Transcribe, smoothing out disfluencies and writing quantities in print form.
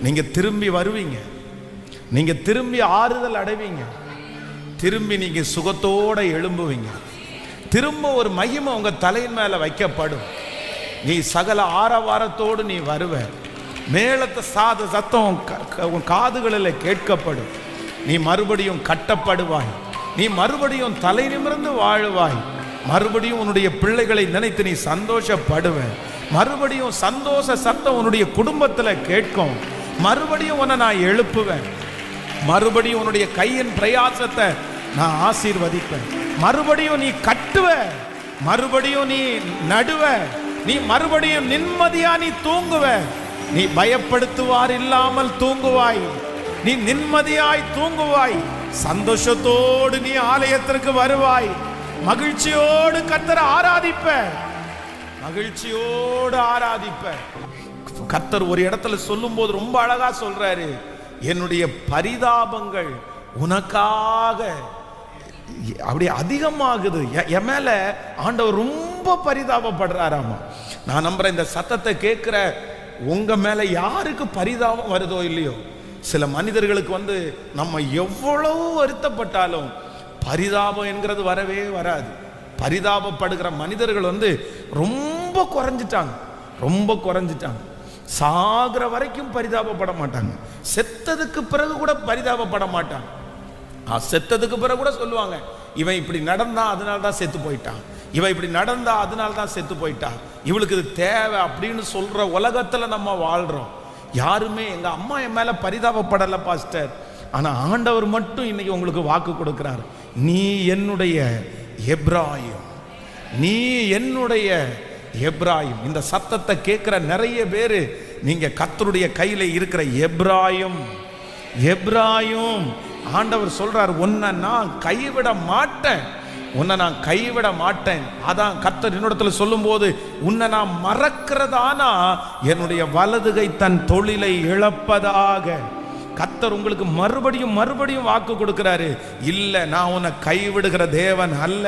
நீங்க திரும்பி வருவீங்க, நீங்க திரும்பி ஆறுதல் அடைவீங்க, திரும்பி நீங்க சுகத்தோட எழும்புவீங்க. திரும்ப ஒரு மகிமை உங்க தலையின் மேல வைக்கப்படும். நீ சகல ஆரவாரத்தோடு நீ வருவ. மேலத்த சத்தம் உன் காதுகளில் கேட்கப்படும். நீ மறுபடியும் கட்டப்படுவாய், நீ மறுபடியும் தலை நிமிர்ந்து வாழுவாய், மறுபடியும் உன்னுடைய பிள்ளைகளை நினைத்து நீ சந்தோஷப்படுவ, மறுபடியும் சந்தோஷ சத்தம் உன்னுடைய குடும்பத்தில் கேட்கும், மறுபடியும் உன்னை நான் எழுப்புவேன், மறுபடியும் உன்னுடைய கையின் பிரயாசத்தை நான் ஆசீர்வதிப்பேன், மறுபடியும் நீ கட்டுவ, மறுபடியும் நீ நடுவ, நீ மறுபடியும் நிம்மதியா நீ தூங்குவ, நீ பயப்படுத்துவார் இல்லாமல் தூங்குவாய், நீ நிம்மதியாய் தூங்குவாய், சந்தோஷத்தோடு நீ ஆலயத்திற்கு வருவாய், மகிழ்ச்சியோடு கர்த்தரை ஆராதிப்ப, மகிழ்ச்சியோடு ஆராதிப்ப. கர்த்தர் ஒரு இடத்துல சொல்லும் போது ரொம்ப அழகா சொல்றாரு, என்னுடைய பரிதாபங்கள் உனக்காக அப்படி அதிகமாகுது. என் மேல ஆண்டவர் ரொம்ப பரிதாபப்படுறாராமா. நான் நம்புறேன் இந்த சத்தத்தை கேட்கிற உங்க மேல யாருக்கு பரிதாபம் வருதோ இல்லையோ, சில மனிதர்களுக்கு நம்ம எவ்வளவு வருத்தப்பட்டாலும் பரிதாபம் என்கிறது வரவே வராது. பரிதாபப்படுகிற மனிதர்கள் ரொம்ப குறைஞ்சிட்டாங்க, ரொம்ப குறைஞ்சிட்டாங்க. சாகிற வரைக்கும் பரிதாபப்பட மாட்டாங்க, செத்ததுக்கு பிறகு கூட பரிதாபப்பட மாட்டாங்க. செத்ததுக்கு பிறகு கூட சொல்லுவாங்க, இவன் இப்படி நடந்தா அதனால தான் செத்து போயிட்டான், இவன் இப்படி நடந்தா அதனால தான் செத்து போயிட்டான், இவளுக்கு இது தேவை அப்படின்னு சொல்ற உலகத்துல நம்ம வாழ்றோம். யாருமே எங்க அம்மா என் மேல பரிதாபப்படல பாஸ்டர், ஆனா ஆண்டவர் மட்டும் இன்னைக்கு உங்களுக்கு வாக்கு கொடுக்கிறார், நீ என்னுடைய எப்ராயிம், நீ என்னுடைய எப்ராயிம். இந்த சத்தத்தை கேட்கிற நிறைய பேரு நீங்க கர்த்தருடைய கையில இருக்கிற எப்ராயிம். எப்ராயிம் ஆண்டவர் சொல்றார், உன்னை நான் கைவிட மாட்டேன், உன்னை நான் கைவிட மாட்டேன். அதான் கர்த்தர் என்னிடத்துல சொல்லும் போது, உன்னை நான் மறக்கிறதானா என்னுடைய வலதுகை தன் தொழிலை இழப்பதாக. கர்த்தர் உங்களுக்கு மறுபடியும் மறுபடியும் வாக்கு கொடுக்கிறாரு, இல்ல நான் உன்னை கைவிடுகிற தேவன் அல்ல,